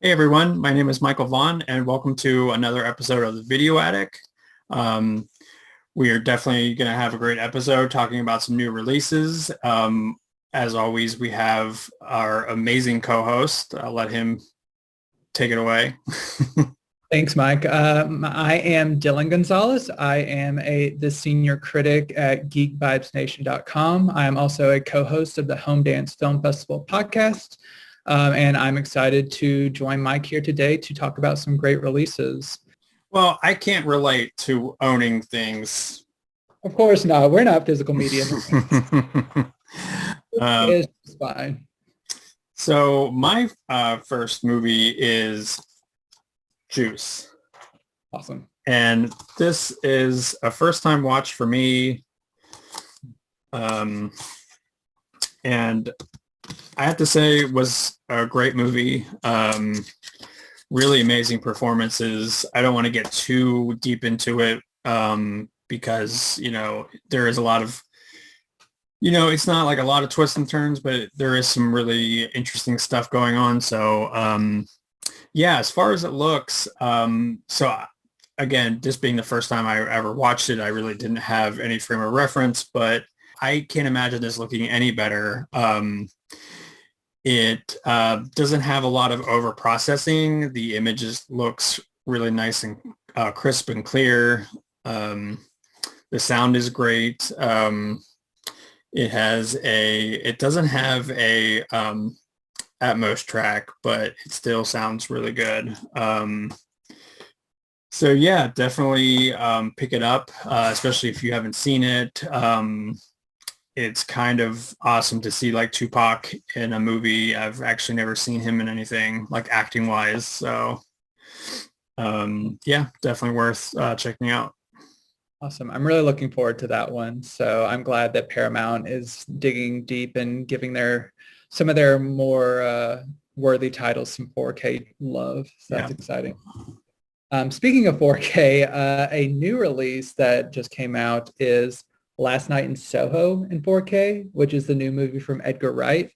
Hey everyone, my name is Michael Vaughn and welcome to another episode of the Video Attic. Um, we are definitely going to have a great episode talking about some new releases. As always, we have our amazing co-host. I'll let him take it away. Thanks, Mike. I am Dylan Gonzalez. I am the senior critic at geekvibesnation.com. I am also a co-host of the Home Dance Film Festival podcast. And I'm excited to join Mike here today to talk about some great releases. Well, I can't relate to owning things. Of course not. We're not physical media. It's fine. So my first movie is Juice. Awesome. And this is a first time watch for me. And I have to say it was a great movie. Really amazing performances. I don't want to get too deep into it because, there is a lot of, it's not like a lot of twists and turns, but there is some really interesting stuff going on. So, yeah, as far as it looks, again, this being the first time I ever watched it, I really didn't have any frame of reference, but I can't imagine this looking any better. It doesn't have a lot of over processing. The images looks really nice and crisp and clear. The sound is great. It doesn't have a Atmos track, but it still sounds really good. So yeah, definitely pick it up, especially if you haven't seen it. It's kind of awesome to see like Tupac in a movie. I've actually never seen him in anything like acting wise. So yeah, definitely worth checking out. Awesome. I'm really looking forward to that one. So I'm glad that Paramount is digging deep and giving some of their more worthy titles some 4K love. So that's exciting. Speaking of 4K, a new release that just came out is Last Night in Soho in 4K, which is the new movie from Edgar Wright.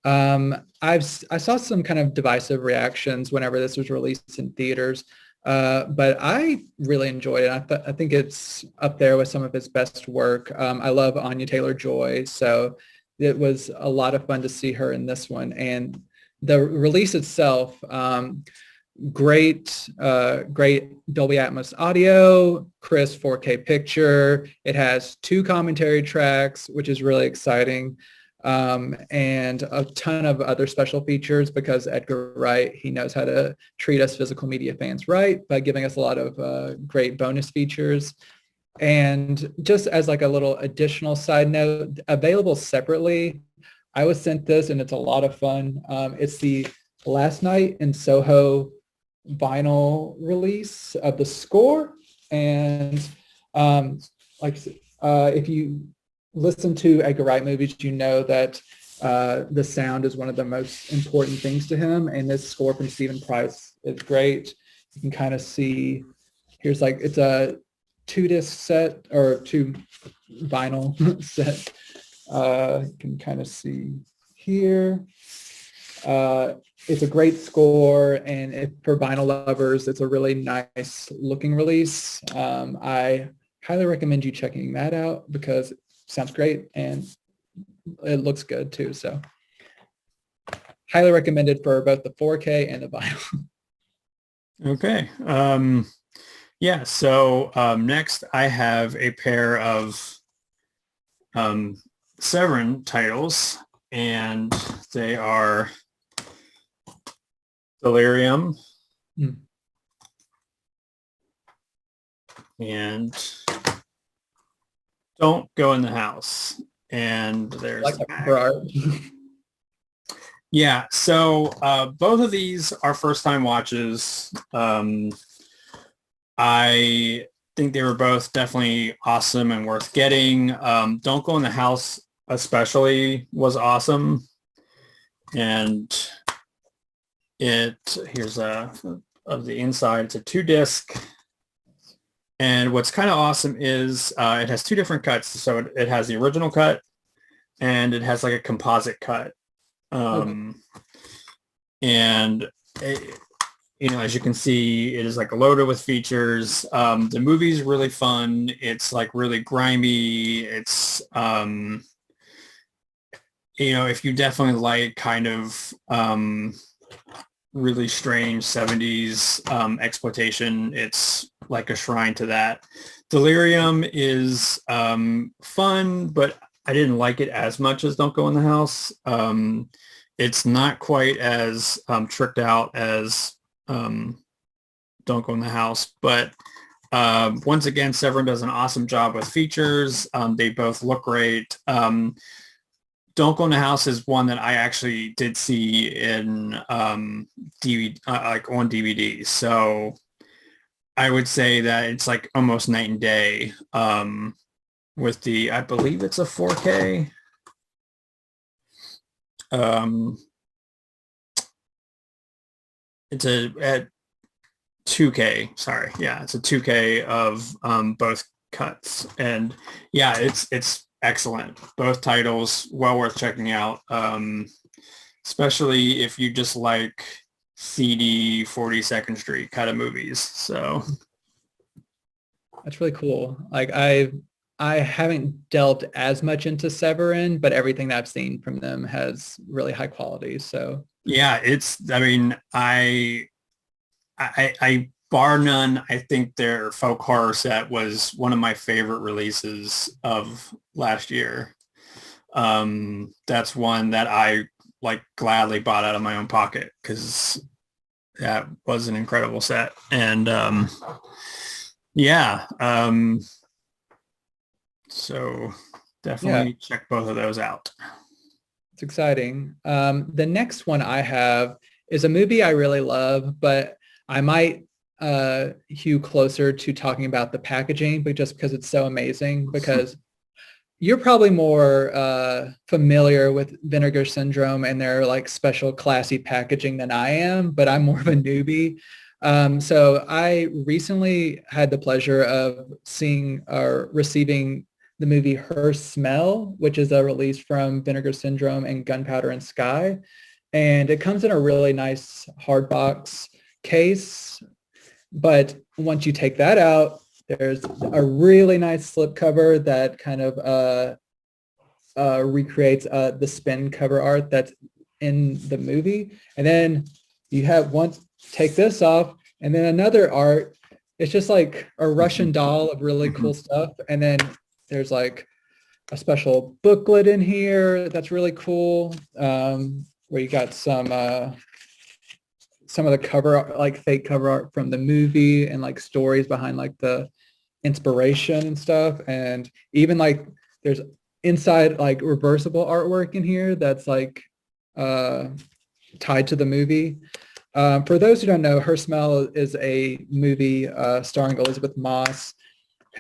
I saw some kind of divisive reactions whenever this was released in theaters, but I really enjoyed it. I think it's up there with some of his best work. I love Anya Taylor-Joy, so it was a lot of fun to see her in this one. And the release itself, great Dolby Atmos audio, crisp 4K picture. It has 2 commentary tracks, which is really exciting, and a ton of other special features because Edgar Wright, he knows how to treat us physical media fans right by giving us a lot of great bonus features. And just as like a little additional side note, available separately, I was sent this and it's a lot of fun. It's the Last Night in Soho vinyl release of the score, and if you listen to Edgar Wright movies, you know that the sound is one of the most important things to him, and this score from Stephen Price is great. You can kind of see here's it's a 2-disc set or 2 vinyl set. You can kind of see here. It's a great score, and for vinyl lovers, it's a really nice looking release. I highly recommend you checking that out because it sounds great and it looks good too. So highly recommended for both the 4K and the vinyl. Okay. Yeah. So next I have a pair of Severin titles, and they are Delirium and Don't Go in the House. And there's yeah, so both of these are first time watches. I think they were both definitely awesome and worth getting. Don't Go in the House especially was awesome, and here's of the inside. It's a 2-disc, and what's kind of awesome is it has 2 different cuts. So it has the original cut and it has like a composite cut. And it, as you can see, it is like loaded with features. The movie's really fun. It's like really grimy. It's, if you definitely like kind of really strange 70s exploitation, it's like a shrine to that. Delirium is fun, but I didn't like it as much as Don't Go in the House. It's not quite as tricked out as Don't Go in the House, but once again, Severin does an awesome job with features. They both look great. Don't Go in the House is one that I actually did see in DVD, like on DVD. So I would say that it's like almost night and day with I believe it's a 4K. It's at 2K. Sorry, yeah, it's a 2K of both cuts, and yeah, it's excellent. Both titles well worth checking out, especially if you just like seedy 42nd Street kind of movies. So That's really cool. Like I haven't delved as much into Severin, but everything that I've seen from them has really high quality. So yeah, I bar none, I think their folk horror set was one of my favorite releases of last year. That's one that I like gladly bought out of my own pocket because that was an incredible set. And yeah, so definitely check both of those out. it's exciting. The next one I have is a movie I really love, but I might hew closer to talking about the packaging, but just because it's so amazing, because you're probably more familiar with Vinegar Syndrome and their like special classy packaging than I am, but I'm more of a newbie. So I recently had the pleasure of seeing or receiving the movie Her Smell, which is a release from Vinegar Syndrome and Gunpowder and Sky. And it comes in a really nice hardbox case. But once you take that out, there's a really nice slipcover that kind of recreates the spin cover art that's in the movie. And then you have take this off, and then another art. It's just like a Russian doll of really cool stuff. And then there's like a special booklet in here that's really cool, where you got some of the cover art, like fake cover art from the movie, and like stories behind like the inspiration and stuff. And even like there's inside like reversible artwork in here that's like tied to the movie. For those who don't know, Her Smell is a movie starring Elizabeth Moss,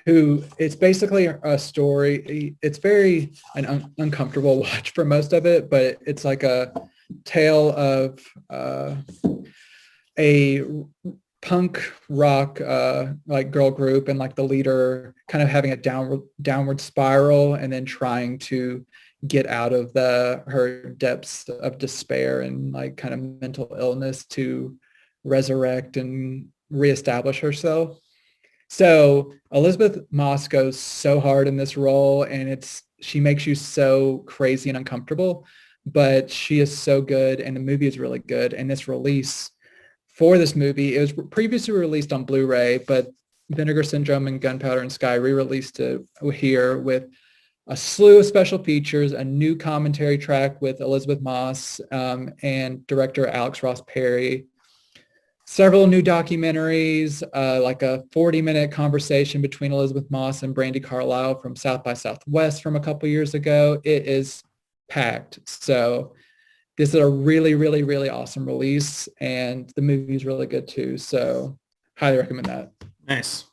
who it's basically a story. It's very an uncomfortable watch for most of it, but it's like a tale of a punk rock like girl group, and like the leader kind of having a downward spiral and then trying to get out of her depths of despair and like kind of mental illness to resurrect and reestablish herself. So Elizabeth Moss goes so hard in this role, and she makes you so crazy and uncomfortable, but she is so good, and the movie is really good. And this release for this movie, it was previously released on Blu-ray, but Vinegar Syndrome and Gunpowder and Sky re-released it here with a slew of special features, a new commentary track with Elizabeth Moss and director Alex Ross Perry, several new documentaries, like a 40-minute conversation between Elizabeth Moss and Brandi Carlile from South by Southwest from a couple years ago. It is packed. So this is a really, really, really awesome release, and the movie is really good too. So highly recommend that. Nice.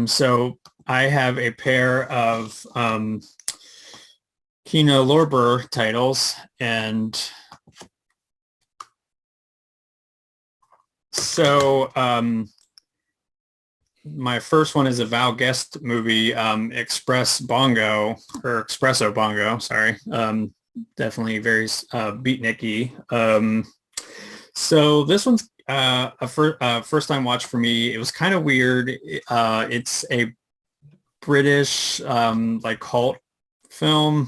So I have a pair of Kino Lorber titles, and so my first one is a Val Guest movie, Expresso Bongo, sorry. Definitely very beatniky. So this one's first time watch for me. It was kind of weird. It's a British like cult film,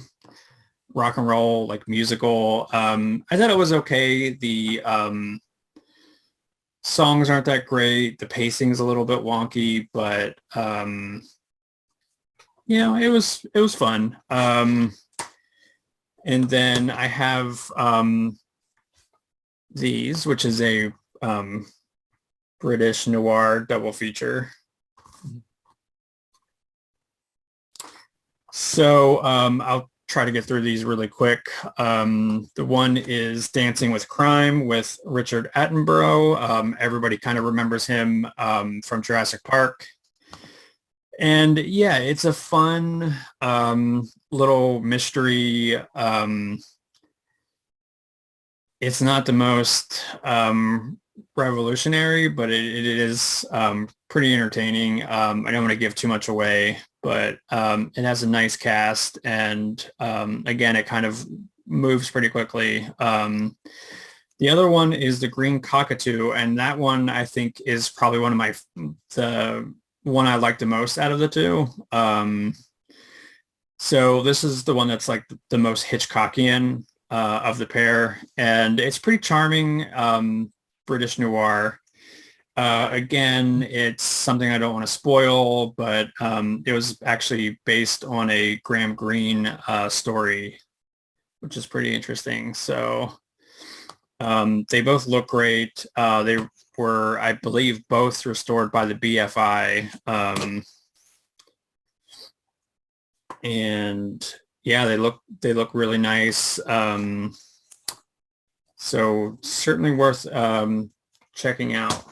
rock and roll like musical. I thought it was okay. The songs aren't that great. The pacing's a little bit wonky, but it was fun. And then I have these, which is a British noir double feature. So I'll try to get through these really quick. The one is Dancing with Crime with Richard Attenborough. Everybody kind of remembers him from Jurassic Park. And yeah, it's a fun little mystery. It's not the most revolutionary, but it is pretty entertaining. I don't want to give too much away, but it has a nice cast, and again, it kind of moves pretty quickly. The other one is The Green Cockatoo, and that one I think is probably the one I like the most out of the two. So this is the one that's like the most Hitchcockian of the pair, and it's pretty charming. British noir. Again, it's something I don't want to spoil, but it was actually based on a Graham Greene story, which is pretty interesting. So they both look great. They were, I believe, both restored by the BFI. And yeah, they look really nice. So certainly worth checking out.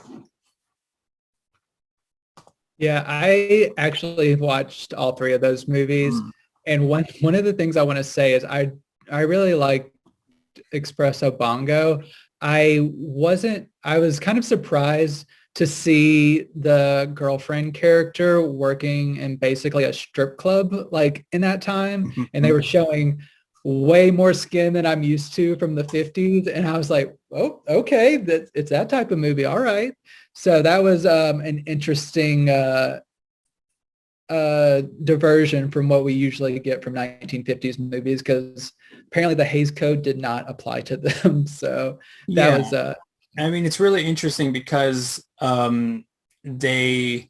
Yeah, I actually watched all three of those movies. And one of the things I want to say is I really like Expresso Bongo. I was kind of surprised to see the girlfriend character working in basically a strip club like in that time. And they were showing way more skin than I'm used to from the 50s. And I was like, oh, okay, it's that type of movie. All right. So that was an interesting diversion from what we usually get from 1950s movies, because apparently the Hays Code did not apply to them. So that was I mean, it's really interesting because they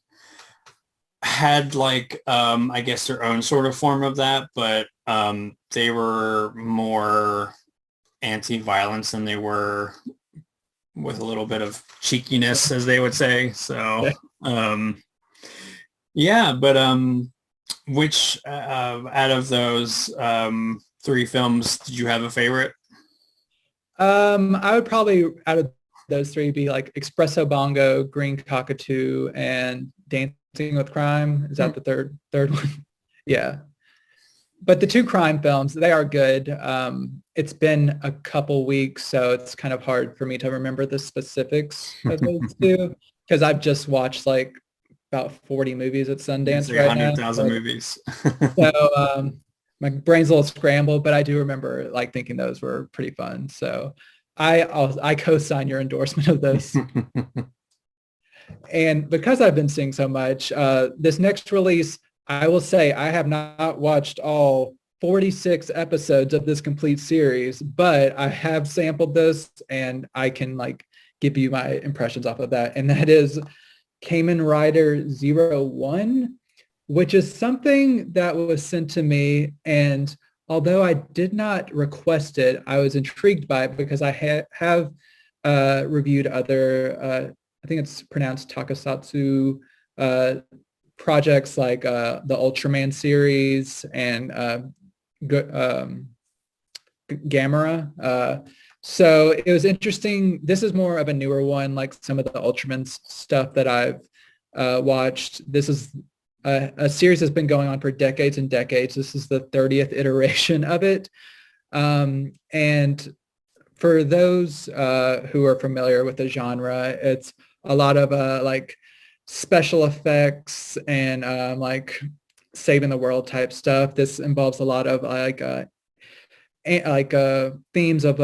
had like I guess their own sort of form of that, but they were more anti-violence than they were with a little bit of cheekiness, as they would say. So yeah, but which out of those three films did you have a favorite? I would probably, out of those three, be like Expresso Bongo, Green Cockatoo, and Dancing with Crime. Is that the third one? Yeah. But the two crime films, they are good. It's been a couple weeks, so it's kind of hard for me to remember the specifics of those two, because I've just watched like about 40 movies at Sundance right now. 100,000 movies. So my brain's a little scrambled, but I do remember like thinking those were pretty fun. So I co-sign your endorsement of those. And because I've been seeing so much, this next release, I will say I have not watched all 46 episodes of this complete series, but I have sampled this and I can like give you my impressions off of that. And that is Kamen Rider 01, which is something that was sent to me. And although I did not request it, I was intrigued by it because I have reviewed other, I think it's pronounced Takasatsu, projects like the Ultraman series and Gamera. So it was interesting. This is more of a newer one, like some of the Ultraman stuff that I've watched. This is a series that's been going on for decades and decades. This is the 30th iteration of it. And for those who are familiar with the genre, it's a lot of like special effects and like saving the world type stuff. This involves a lot of like themes of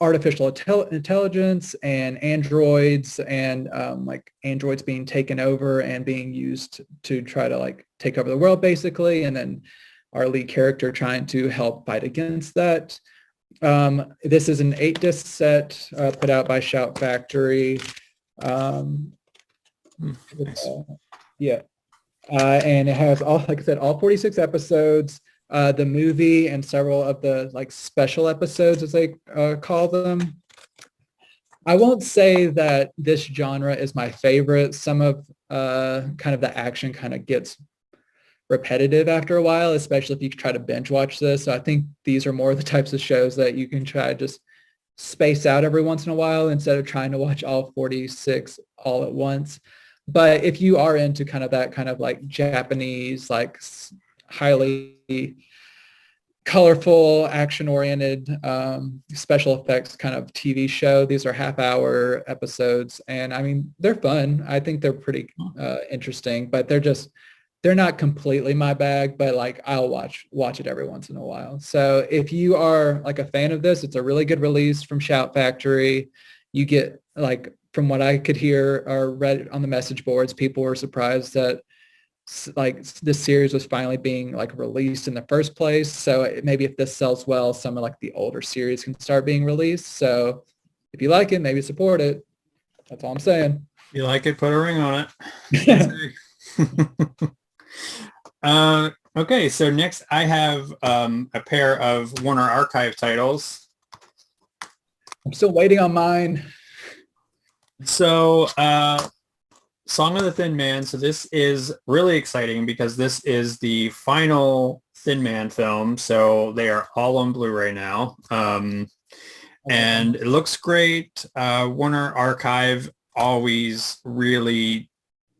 artificial intelligence and androids, and like androids being taken over and being used to try to like take over the world basically, and then our lead character trying to help fight against that. This is an 8-disc set put out by Shout Factory. Nice. Yeah. And it has all, like I said, all 46 episodes, the movie and several of the like special episodes, as they call them. I won't say that this genre is my favorite. Some of kind of the action kind of gets repetitive after a while, especially if you try to binge watch this. So I think these are more the types of shows that you can try to just space out every once in a while instead of trying to watch all 46 all at once. But if you are into kind of that kind of like Japanese, like highly colorful, action-oriented special effects kind of TV show, these are half-hour episodes. And I mean, they're fun. I think they're pretty interesting, but they're not completely my bag, but like I'll watch it every once in a while. So if you are like a fan of this, it's a really good release from Shout Factory. You get, like, from what I could hear or read on the message boards, people were surprised that like this series was finally being like released in the first place. So maybe if this sells well, some of like the older series can start being released. So if you like it, maybe support it. That's all I'm saying. You like it, put a ring on it. Okay, so next I have a pair of Warner Archive titles. I'm still waiting on mine. So Song of the Thin Man. So this is really exciting because this is the final Thin Man film. So they are all on Blu-ray now. And it looks great. Warner Archive always really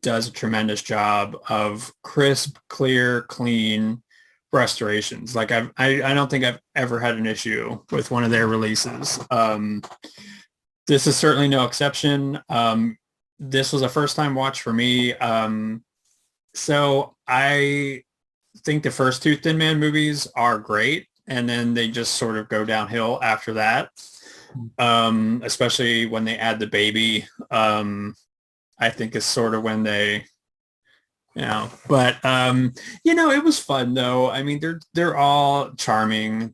does a tremendous job of crisp, clear, clean restorations. Like I don't think I've ever had an issue with one of their releases. This is certainly no exception. This was a first time watch for me. So I think the first two Thin Man movies are great, and then they just sort of go downhill after that. Especially when they add the baby. I think is sort of when they, but it was fun though. I mean, they're all charming.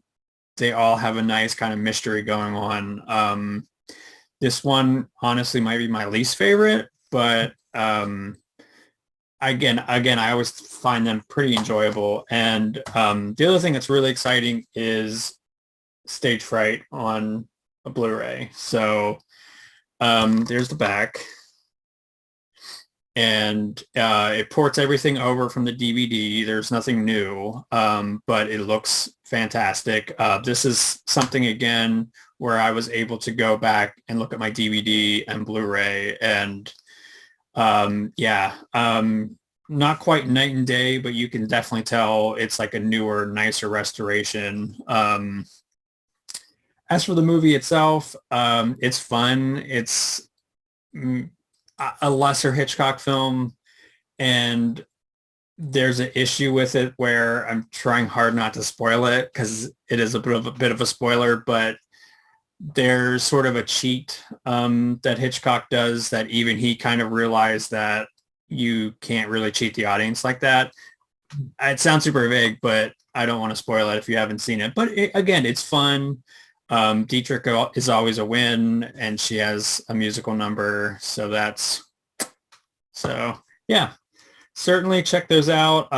They all have a nice kind of mystery going on. This one honestly might be my least favorite, but again, I always find them pretty enjoyable. And the other thing that's really exciting is Stage Fright on a Blu-ray. So there's the back. And it ports everything over from the DVD. There's nothing new, but it looks fantastic. This is something, again, where I was able to go back and look at my DVD and Blu-ray, and not quite night and day, but you can definitely tell it's like a newer, nicer restoration. As for the movie itself, it's fun. It's a lesser Hitchcock film, and there's an issue with it where I'm trying hard not to spoil it because it is a bit of a spoiler, but there's sort of a cheat that Hitchcock does that even he kind of realized that you can't really cheat the audience like that. It sounds super vague, but I don't want to spoil it if you haven't seen it. But again, it's fun. Dietrich is always a win, and she has a musical number. So yeah, certainly check those out.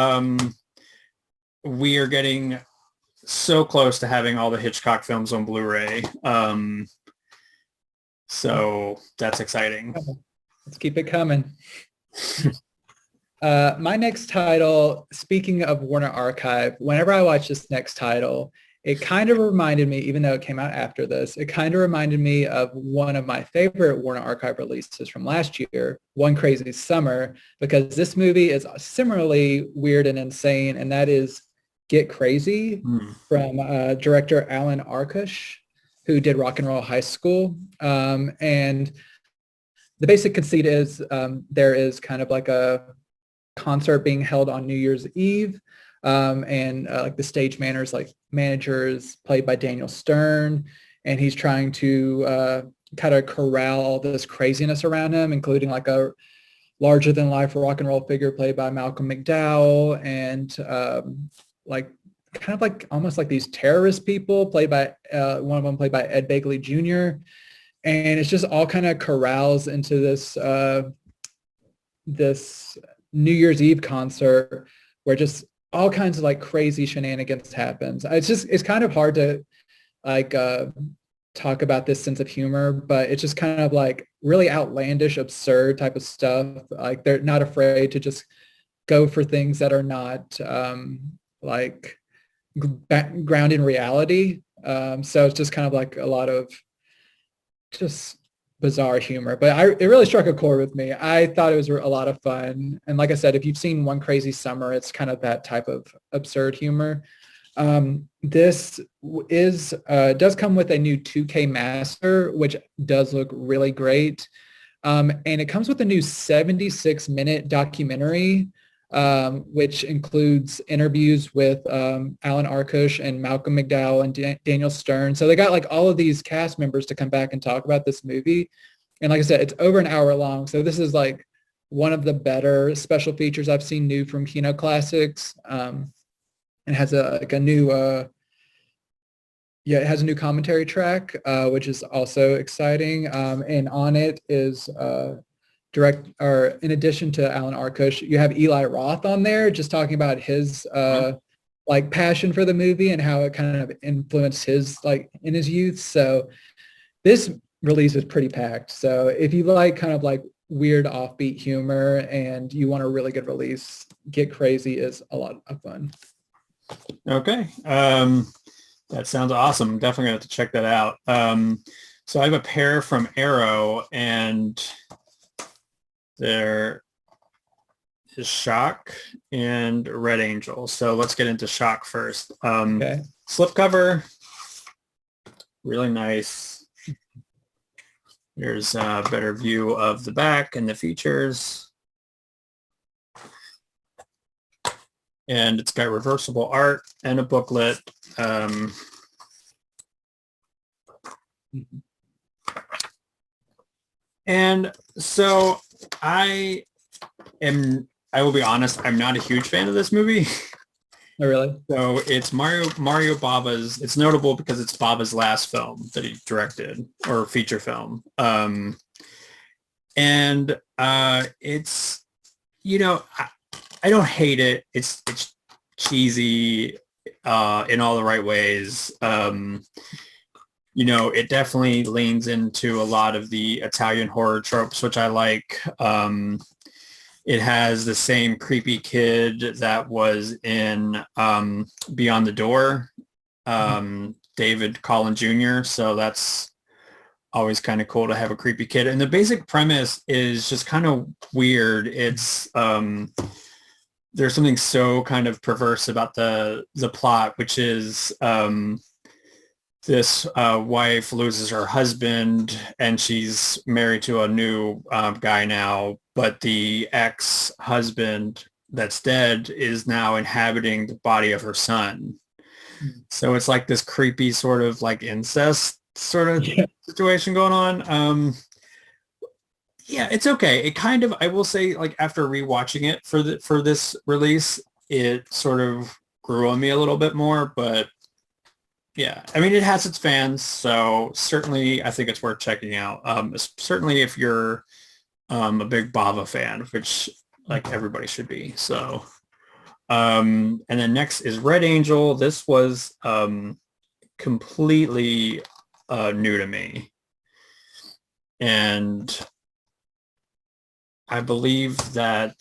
We are getting so close to having all the Hitchcock films on Blu-ray. So that's exciting. Let's keep it coming. My next title, speaking of Warner Archive, whenever I watch this next title, it kind of reminded me, even though it came out after this, it kind of reminded me of one of my favorite Warner Archive releases from last year, One Crazy Summer, because this movie is similarly weird and insane, and that is Get Crazy from director Alan Arkush, who did Rock and Roll High School. And the basic conceit is there is kind of like a concert being held on New Year's Eve. and like the stage manager is played by Daniel Stern, and he's trying to kind of corral all this craziness around him, including like a larger than life rock and roll figure played by Malcolm McDowell, and like kind of like almost like these terrorist people played by one of them played by Ed Begley Jr. And it's just all kind of corrals into this New Year's Eve concert where just all kinds of like crazy shenanigans happens. It's kind of hard to like talk about this sense of humor, but it's just kind of like really outlandish, absurd type of stuff. Like they're not afraid to just go for things that are not like grounded in reality. So it's just kind of like a lot of just bizarre humor, but it really struck a chord with me. I thought it was a lot of fun. And like I said, if you've seen One Crazy Summer, it's kind of that type of absurd humor. This does come with a new 2K master, which does look really great. And it comes with a new 76-minute documentary, which includes interviews with Alan Arkush and Malcolm McDowell and Daniel Stern. So they got like all of these cast members to come back and talk about this movie. And like I said, it's over an hour long. So this is like one of the better special features I've seen new from Kino Classics. It has a new commentary track, which is also exciting. And on it is in addition to Alan Arkush, you have Eli Roth on there, just talking about his like passion for the movie and how it kind of influenced his like in his youth. So this release is pretty packed. So if you like kind of like weird offbeat humor and you want a really good release, Get Crazy is a lot of fun. Okay. That sounds awesome. Definitely gonna have to check that out. So I have a pair from Arrow, and there is Shock and Red Angel. So let's get into Shock first. Okay. Slipcover, really nice. There's a better view of the back and the features. And it's got reversible art and a booklet. And so I will be honest, I'm not a huge fan of this movie. Oh, really? So it's Mario Bava's, it's notable because it's Bava's last film that he directed, or feature film. And it's, you know, I don't hate it. It's cheesy in all the right ways. You know, it definitely leans into a lot of the Italian horror tropes, which I like. It has the same creepy kid that was in Beyond the Door, David Collin Jr. So that's always kind of cool to have a creepy kid. And the basic premise is just kind of weird. It's there's something so kind of perverse about the plot, which is this wife loses her husband and she's married to a new guy now, but the ex-husband that's dead is now inhabiting the body of her son. So it's like this creepy sort of like incest sort of situation going on. Yeah, it's okay. It kind of, I will say, like after rewatching it for this release, it sort of grew on me a little bit more, but yeah, I mean, it has its fans, so certainly I think it's worth checking out. Certainly if you're a big Bava fan, which like everybody should be. So, and then next is Red Angel. This was completely new to me. And I believe that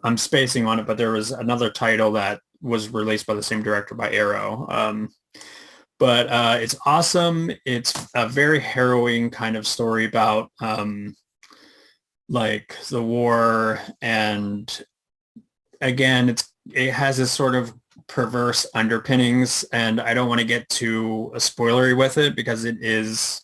I'm spacing on it, but there was another title that was released by the same director, by Arrow. But it's awesome. It's a very harrowing kind of story about like the war, and again, it has this sort of perverse underpinnings, and I don't want to get too spoilery with it because it is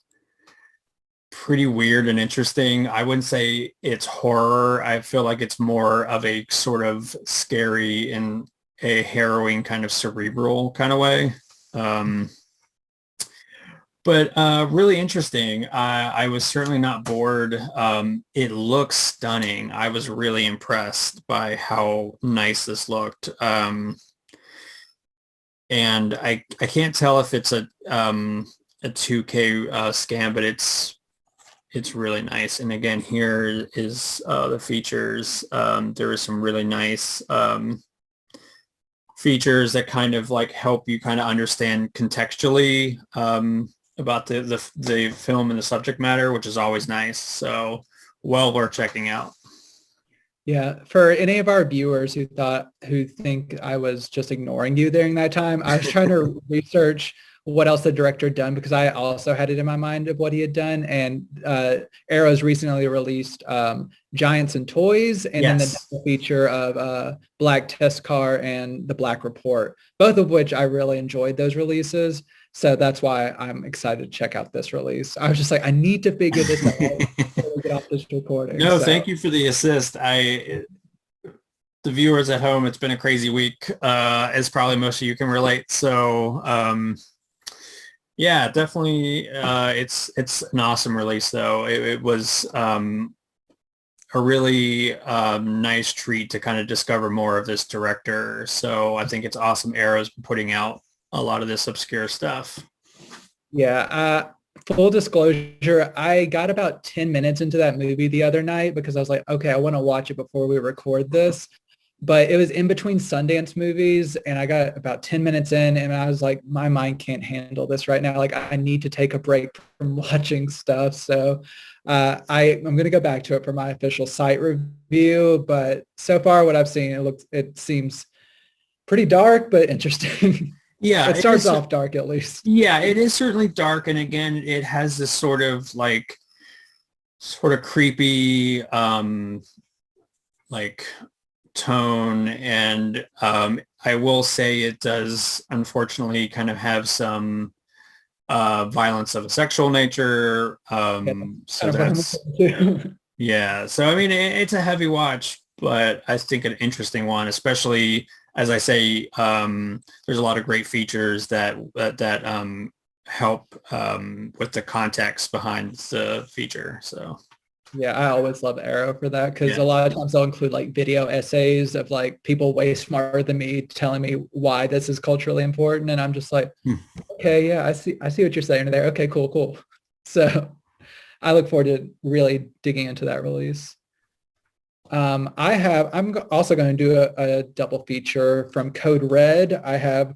pretty weird and interesting. I wouldn't say it's horror. I feel like it's more of a sort of scary and a harrowing kind of cerebral kind of way. Um, but really interesting. I was certainly not bored. It looks stunning. I was really impressed by how nice this looked. And I can't tell if it's a 2K scan, but it's really nice. And again, here is the features. There is some really nice features that kind of like help you kind of understand contextually about the film and the subject matter, which is always nice. So well worth checking out. Yeah, for any of our viewers who think I was just ignoring you during that time, I was trying to research what else the director had done because I also had it in my mind of what he had done. And Arrow's recently released Giants and Toys, and then the Yes. double feature of Black Test Car and The Black Report, both of which I really enjoyed those releases. So that's why I'm excited to check out this release. I was just like, I need to figure this out before we get off this recording. No, So thank you for the assist. The viewers at home, it's been a crazy week, as probably most of you can relate. So yeah, definitely. It's an awesome release, though. It was a really nice treat to kind of discover more of this director. So I think it's awesome. Arrow's putting out a lot of this obscure stuff. yeah, full disclosure, I got about 10 minutes into that movie the other night because I was like, okay, I want to watch it before we record this. But it was in between Sundance movies and I got about 10 minutes in and I was like, my mind can't handle this right now. Like I need to take a break from watching stuff. So I'm going to go back to it for my official site review. But so far what I've seen, it seems pretty dark, but interesting. Yeah, It starts off dark at least. yeah, it is certainly dark, and again, it has this sort of creepy like tone, and I will say it does unfortunately kind of have some violence of a sexual nature. So that's yeah. So I mean, it's a heavy watch, but I think an interesting one, especially as I say, there's a lot of great features that help with the context behind the feature. So Yeah, I always love Arrow for that because yeah. a lot of times they'll include like video essays of like people way smarter than me telling me why this is culturally important. And I'm just like, Hmm. okay, yeah, I see what you're saying there. Okay, cool, cool. So I look forward to really digging into that release. Also going to do a double feature from Code Red. I have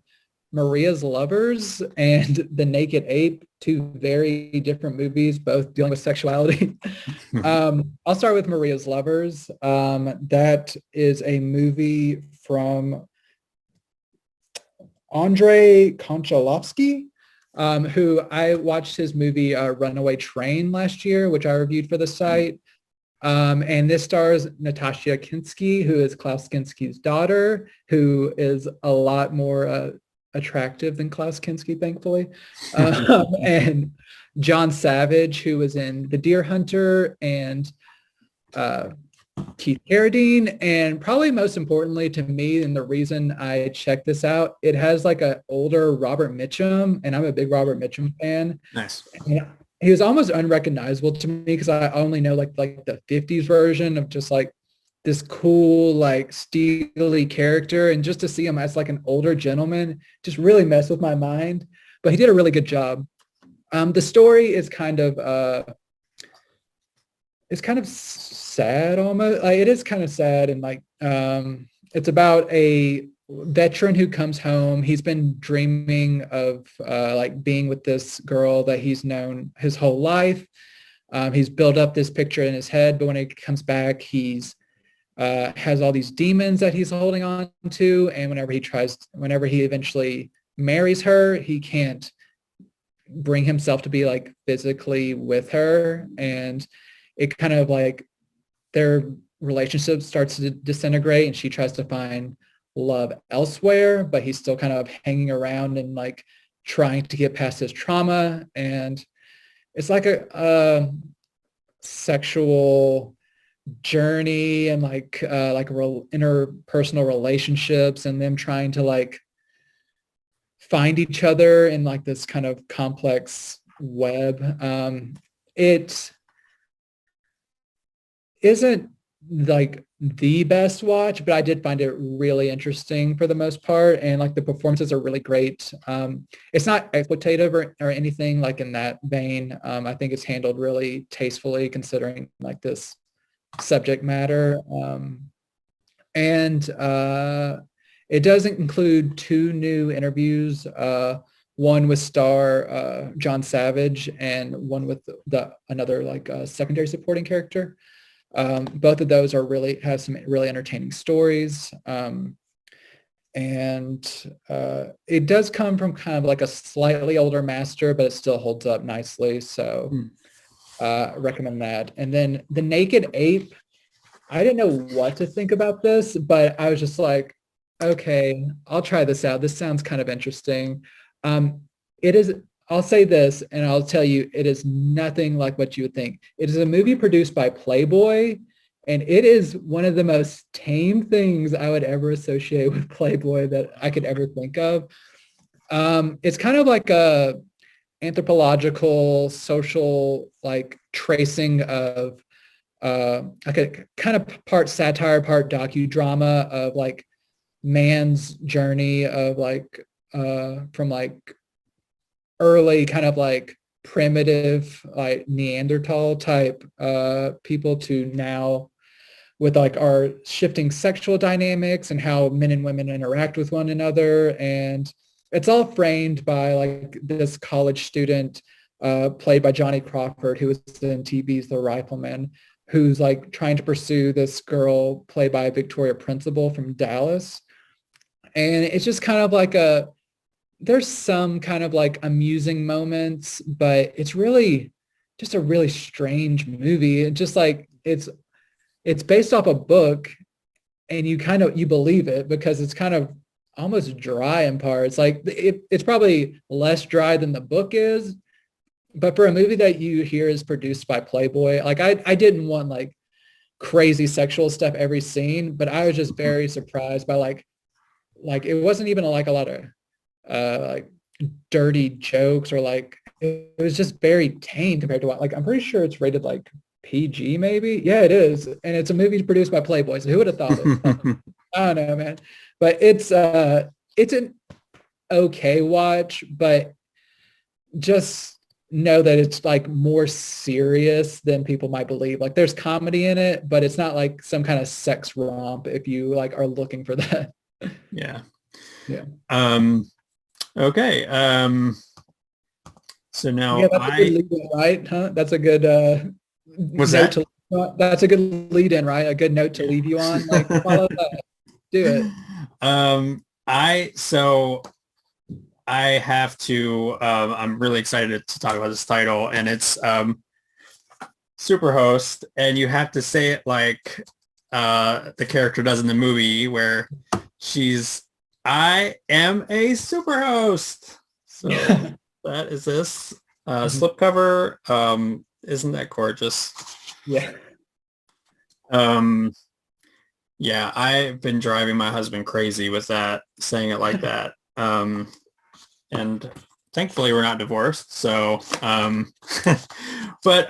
Maria's Lovers and The Naked Ape, two very different movies, both dealing with sexuality. I'll start with Maria's Lovers. That is a movie from Andrei Konchalovsky, who I watched his movie Runaway Train last year, which I reviewed for the site. And this stars Natasha Kinski, who is Klaus Kinski's daughter, who is a lot more attractive than Klaus Kinski, thankfully. And John Savage, who was in The Deer Hunter, and Keith Carradine. And probably most importantly to me, and the reason I checked this out, it has like an older Robert Mitchum, and I'm a big Robert Mitchum fan. Nice. And he was almost unrecognizable to me because I only know like the 50s version of just like this cool, like steely character. And just to see him as like an older gentleman just really messed with my mind. But he did a really good job. The story is kind of sad almost. Like, it is kind of sad, and like it's about a veteran who comes home. He's been dreaming of like being with this girl that he's known his whole life. He's built up this picture in his head, but when he comes back, he's has all these demons that he's holding on to. And whenever he eventually marries her, he can't bring himself to be like physically with her. And it kind of like their relationship starts to disintegrate, and she tries to find love elsewhere, but he's still kind of hanging around and like trying to get past his trauma. And it's like sexual journey and interpersonal relationships and them trying to like find each other in like this kind of complex web. It isn't like the best watch, but I did find it really interesting for the most part. And like the performances are really great. It's not exploitative or anything like in that vein. I think it's handled really tastefully considering like this subject matter. And it doesn't include two new interviews, one with star John Savage and one with another like secondary supporting character. Both of those have some really entertaining stories. And it does come from kind of like a slightly older master, but it still holds up nicely. So recommend that. And then The Naked Ape, I didn't know what to think about this, but I was just like, okay, I'll try this out. This sounds kind of interesting. It is, I'll say this, and I'll tell you, it is nothing like what you would think. It is a movie produced by Playboy, and it is one of the most tame things I would ever associate with Playboy that I could ever think of. It's kind of like a anthropological, social, like tracing of like a kind of part satire, part docudrama of like man's journey of like from like early kind of like primitive like Neanderthal type people to now with like our shifting sexual dynamics and how men and women interact with one another. And it's all framed by like this college student played by Johnny Crawford, who was in TV's The Rifleman, who's like trying to pursue this girl played by Victoria Principal from Dallas. And it's just kind of like there's some kind of like amusing moments, but it's really just a really strange movie. It just like, it's based off a book and you believe it because it's kind of almost dry in parts. Like it's probably less dry than the book is, but for a movie that you hear is produced by Playboy, like I didn't want like crazy sexual stuff every scene, but I was just very surprised by like it wasn't even like a lot of like dirty jokes or like it was just very tame compared to what like I'm pretty sure it's rated like PG maybe. Yeah, it is. And it's a movie produced by Playboy. So who would have thought it? I don't know, man. But it's an okay watch, but just know that it's like more serious than people might believe. Like there's comedy in it, but it's not like some kind of sex romp if you like are looking for that. Yeah. Yeah. Okay. So now yeah, that's a good lead in, right? Huh? That's a good was note that? that's a good lead in, right? A good note to leave you on. Like follow that. Do it. I have to I'm really excited to talk about this title, and it's Superhost, and you have to say it like the character does in the movie where I am a superhost. So that is this slipcover. Isn't that gorgeous? Yeah. Yeah, I've been driving my husband crazy with that, saying it like that. And thankfully we're not divorced. So, but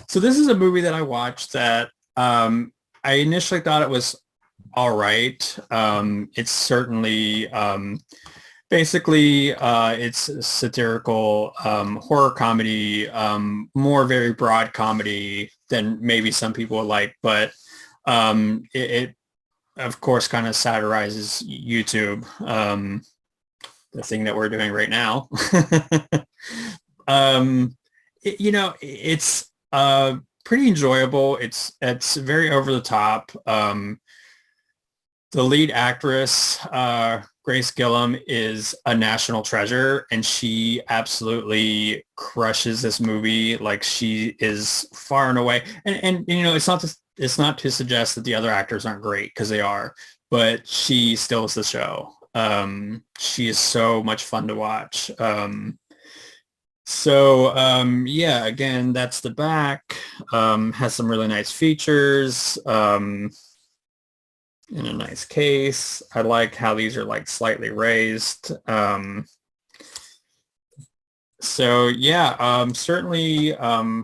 so this is a movie that I watched that I initially thought it was all right. It's certainly basically it's a satirical horror comedy, more very broad comedy than maybe some people would like, but it of course kind of satirizes YouTube, the thing that we're doing right now. It's pretty enjoyable. It's very over the top. The lead actress, Grace Gillum, is a national treasure, and she absolutely crushes this movie. Like she is far and away, and it's not to suggest that the other actors aren't great, because they are, but she steals the show. She is so much fun to watch. So yeah, again, that's the back. Has some really nice features. In a nice case. I like how these are like slightly raised. So yeah, certainly a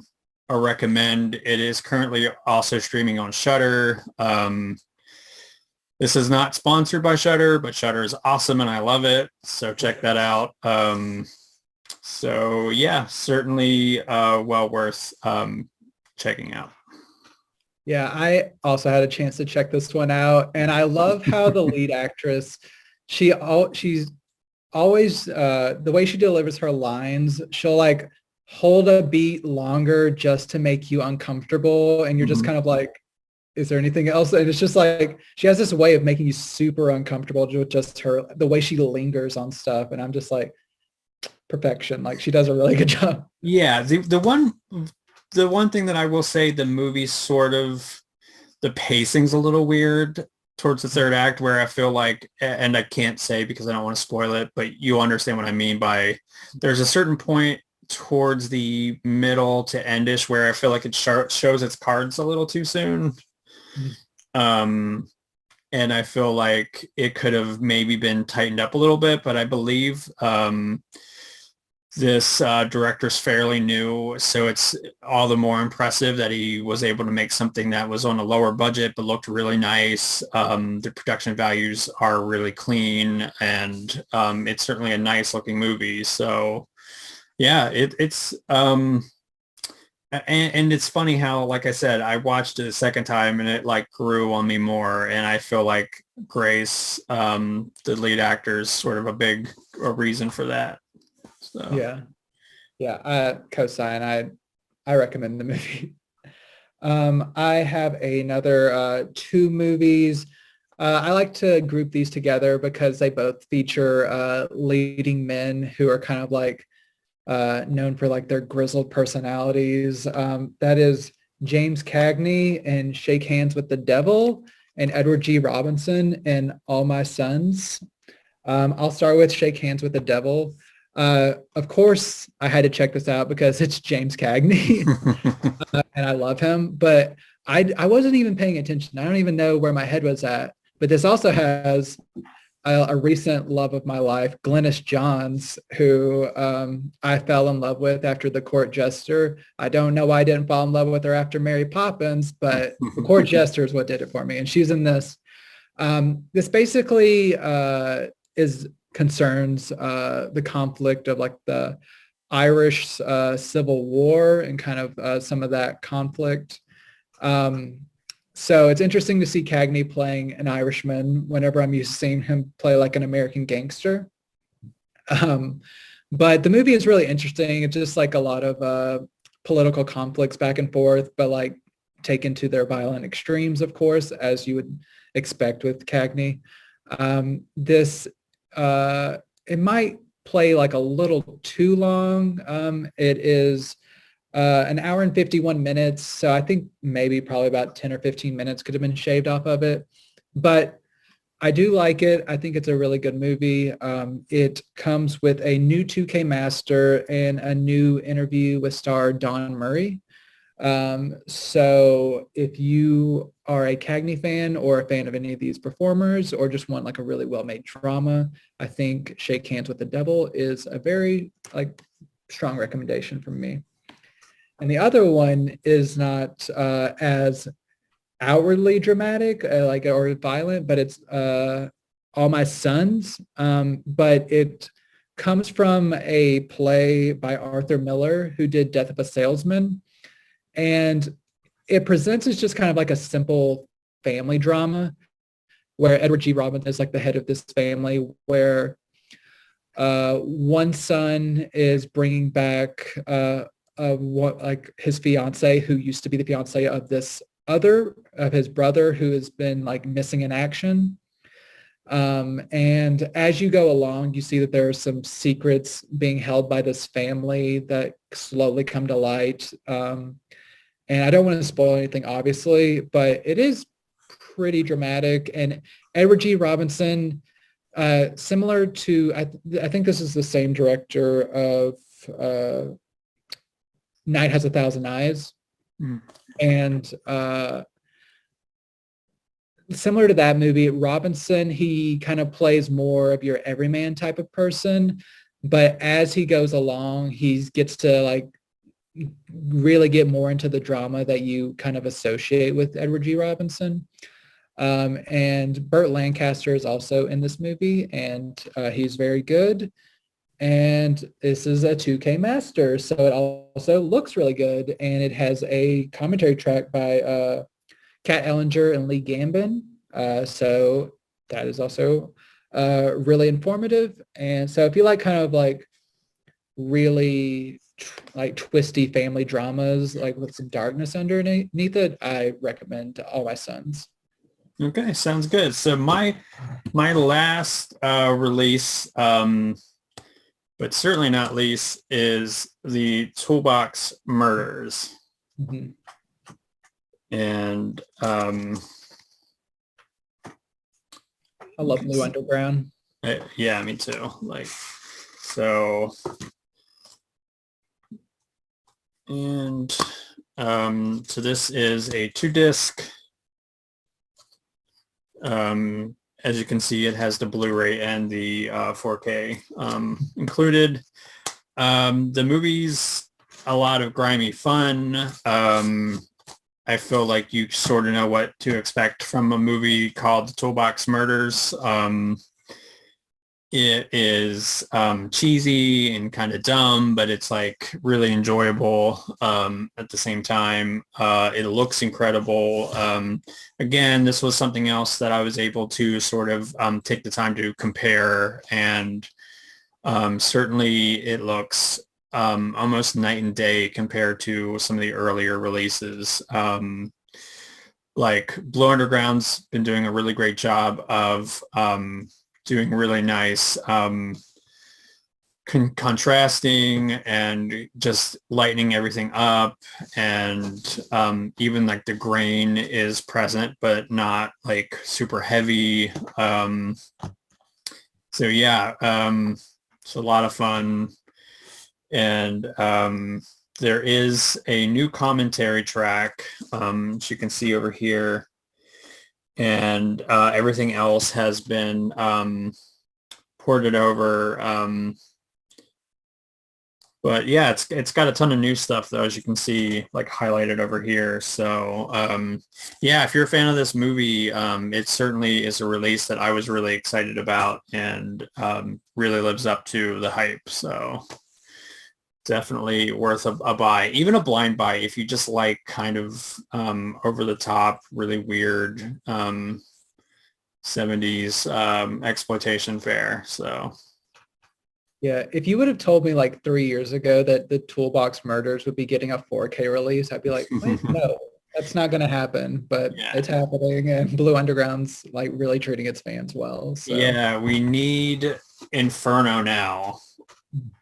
recommend. It is currently also streaming on Shudder. This is not sponsored by Shudder, but Shudder is awesome and I love it. So check that out. So yeah, certainly well worth checking out. Yeah, I also had a chance to check this one out, and I love how the lead actress, she's always the way she delivers her lines. She'll like hold a beat longer just to make you uncomfortable, and you're just Mhm. kind of like, is there anything else? And it's just like she has this way of making you super uncomfortable with just her the way she lingers on stuff, and I'm just like perfection. Like she does a really good job. Yeah, the one thing that I will say, the movie sort of the pacing's a little weird towards the third act, where I feel like, and I can't say because I don't want to spoil it, but you understand what I mean by there's a certain point towards the middle to endish where I feel like it shows its cards a little too soon. Um, and I feel like it could have maybe been tightened up a little bit, but I believe this director's fairly new, so it's all the more impressive that he was able to make something that was on a lower budget but looked really nice. The production values are really clean, and it's certainly a nice looking movie. So yeah, it's and it's funny how, like I said, I watched it a second time and it like grew on me more, and I feel like Grace, the lead actor, is sort of a reason for that. So. Yeah. Yeah, I co-sign. I recommend the movie. I have another two movies. I like to group these together because they both feature leading men who are kind of like known for like their grizzled personalities. That is James Cagney in Shake Hands with the Devil and Edward G. Robinson in All My Sons. I'll start with Shake Hands with the Devil. Of course, I had to check this out because it's James Cagney and I love him, but I wasn't even paying attention. I don't even know where my head was at. But this also has a recent love of my life, Glynis Johns, who I fell in love with after The Court Jester. I don't know why I didn't fall in love with her after Mary Poppins, but The Court Jester is what did it for me. And she's in this. This basically is concerns the conflict of like the Irish Civil War and kind of some of that conflict. So it's interesting to see Cagney playing an Irishman whenever I'm used to seeing him play like an American gangster. But the movie is really interesting. It's just like a lot of political conflicts back and forth, but like taken to their violent extremes, of course, as you would expect with Cagney. This it might play like a little too long. It is an hour and 51 minutes. So I think maybe probably about 10 or 15 minutes could have been shaved off of it. But I do like it. I think it's a really good movie. It comes with a new 2K master and a new interview with star Don Murray. So if you are a Cagney fan or a fan of any of these performers or just want like a really well-made drama, I think Shake Hands with the Devil is a very like strong recommendation from me. And the other one is not as outwardly dramatic like or violent, but it's All My Sons. But it comes from a play by Arthur Miller, who did Death of a Salesman. And it presents as just kind of like a simple family drama where Edward G. Robinson is like the head of this family, where one son is bringing back what like his fiance, who used to be the fiance of this other of his brother, who has been like missing in action. And as you go along, you see that there are some secrets being held by this family that slowly come to light. And I don't want to spoil anything, obviously, but it is pretty dramatic. And Edward G. Robinson, similar to, I think this is the same director of Night Has a Thousand Eyes. Mm. And similar to that movie, Robinson, he kind of plays more of your everyman type of person. But as he goes along, he gets to like really get more into the drama that you kind of associate with Edward G. Robinson. And Burt Lancaster is also in this movie, and he's very good. And this is a 2K master, so it also looks really good. And it has a commentary track by Kat Ellinger and Lee Gambin. So that is also really informative. And so if you like kind of like really like twisty family dramas, like with some darkness underneath it, I recommend All My Sons. Okay, sounds good. So my last release, but certainly not least, is the Toolbox Murders. Mm-hmm. And I love Blue Underground. Yeah, me too. Like, so, and so this is a 2-disc. As you can see, it has the Blu-ray and the 4K included. The movie's a lot of grimy fun. I feel like you sort of know what to expect from a movie called Toolbox Murders. It is cheesy and kind of dumb, but it's like really enjoyable at the same time. It looks incredible. Again, this was something else that I was able to sort of take the time to compare, and certainly it looks almost night and day compared to some of the earlier releases. Like Blue Underground's been doing a really great job of doing really nice contrasting and just lightening everything up, and even like the grain is present but not like super heavy. So yeah, it's a lot of fun. And there is a new commentary track, as you can see over here, and everything else has been ported over. But yeah, it's got a ton of new stuff though, as you can see, like highlighted over here. So yeah, if you're a fan of this movie, it certainly is a release that I was really excited about, and really lives up to the hype. So definitely worth a buy, even a blind buy, if you just like kind of over the top, really weird 70s exploitation fare. So Yeah, if you would have told me like 3 years ago that the Toolbox Murders would be getting a 4K release, I'd be like, wait, no, that's not going to happen. But yeah, it's happening, and Blue Underground's like really treating its fans well. So yeah, we need Inferno now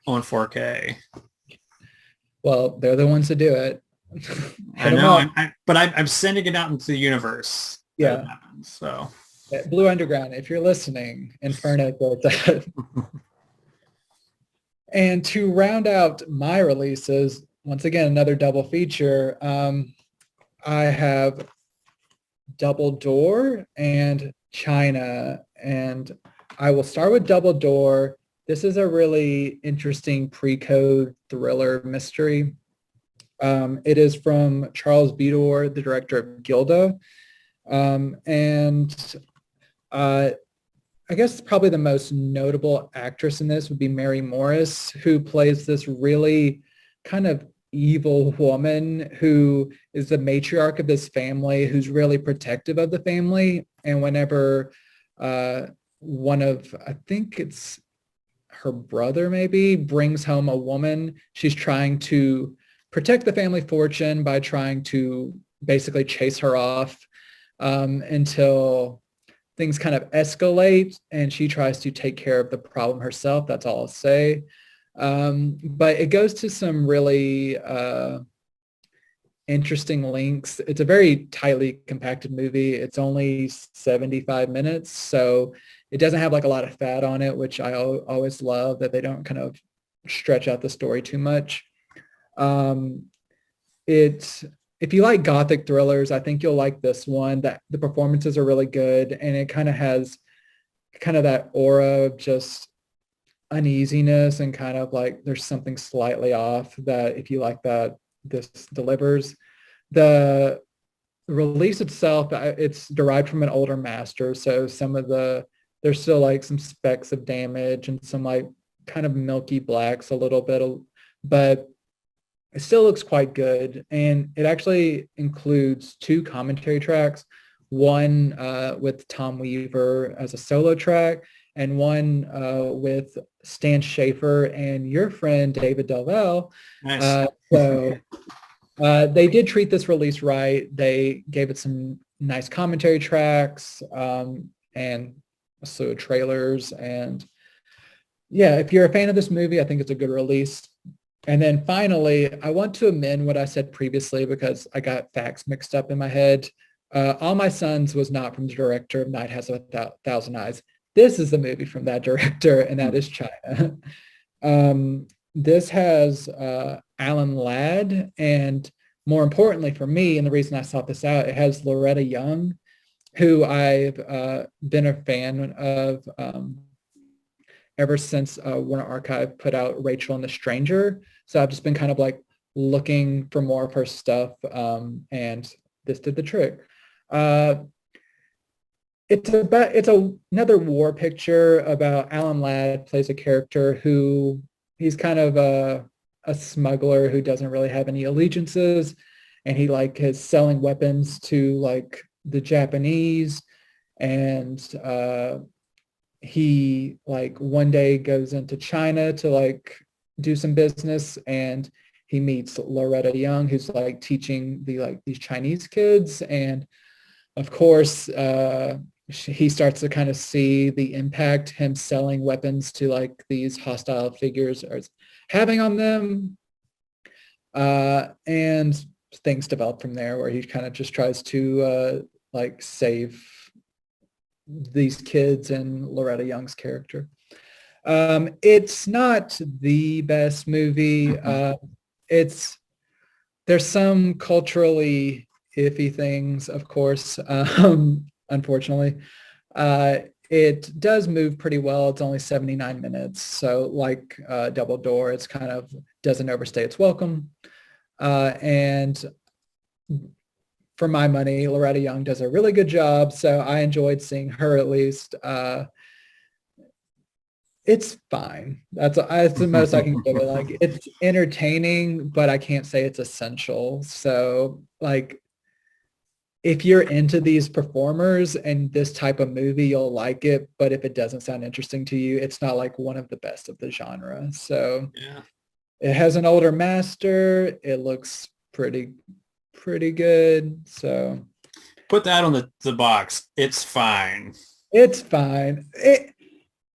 on 4K. well, they're the ones to do it. I know, but I'm sending it out into the universe. Yeah. Happens, so Blue Underground, if you're listening, Inferno did that. And to round out my releases, once again, another double feature. I have Double Door and China, and I will start with Double Door. This is a really interesting pre-code thriller mystery. It is from Charles Bedore, the director of Gilda. And I guess probably the most notable actress in this would be Mary Morris, who plays this really kind of evil woman who is the matriarch of this family, who's really protective of the family. And whenever one of, I think it's her brother maybe, brings home a woman, she's trying to protect the family fortune by trying to basically chase her off until things kind of escalate, and she tries to take care of the problem herself. That's all I'll say. But it goes to some really interesting links. It's a very tightly compacted movie. It's only 75 minutes, so it doesn't have like a lot of fat on it, which I always love, that they don't kind of stretch out the story too much. Um, it if you like gothic thrillers, I think you'll like this one. That the performances are really good, and it kind of has kind of that aura of just uneasiness and kind of like there's something slightly off that if you like that, this delivers. The release itself, it's derived from an older master, so some of there's still like some specks of damage and some like kind of milky blacks a little bit, but it still looks quite good. And it actually includes two commentary tracks, one with Tom Weaver as a solo track and one with Stan Schaefer and your friend David Delvell. Nice. So they did treat this release right. They gave it some nice commentary tracks and so trailers. And yeah, if you're a fan of this movie, I think it's a good release. And then finally, I want to amend what I said previously because I got facts mixed up in my head. All My Sons was not from the director of Night Has a Thousand Eyes. This is the movie from that director, and that is China. This has Alan Ladd, and more importantly for me, and the reason I sought this out, it has Loretta Young, who I've been a fan of ever since Warner Archive put out Rachel and the Stranger. So I've just been kind of like looking for more of her stuff, and this did the trick. It's another war picture about Alan Ladd plays a character who he's kind of a smuggler who doesn't really have any allegiances, and he like is selling weapons to like the Japanese, and he like one day goes into China to like do some business, and he meets Loretta Young, who's like teaching these Chinese kids, and of course he starts to kind of see the impact him selling weapons to like these hostile figures are having on them, and things develop from there where he kind of just tries to like save these kids and Loretta Young's character. It's not the best movie. There's some culturally iffy things, of course, unfortunately. It does move pretty well. It's only 79 minutes. So like Double Door, it's kind of doesn't overstay its welcome. And for my money, Loretta Young does a really good job. So I enjoyed seeing her at least. It's fine. That's the most I can give it. Like it's entertaining, but I can't say it's essential. So like if you're into these performers and this type of movie, you'll like it. But if it doesn't sound interesting to you, it's not like one of the best of the genre. So Yeah. It has an older master. It looks pretty good. So Put that on the box. It's fine. it's fine.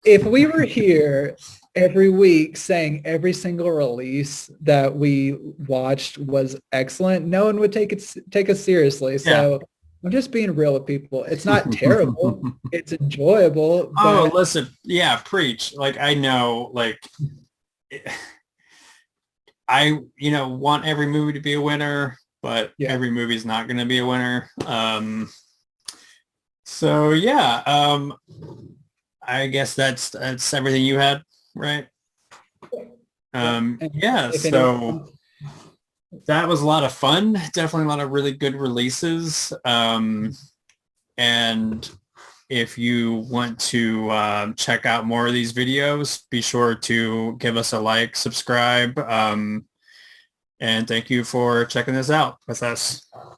If we were here every week saying every single release that we watched was excellent, no one would take us seriously. So I'm just being real with people. It's not terrible. It's enjoyable. Oh, But listen. Yeah, preach. Like I know, like I, want every movie to be a winner, but yeah, every movie is not going to be a winner. So yeah, I guess that's everything you had, right? and Yeah, if so that was a lot of fun. Definitely a lot of really good releases. And if you want to check out more of these videos, be sure to give us a like, subscribe, and thank you for checking this out with us.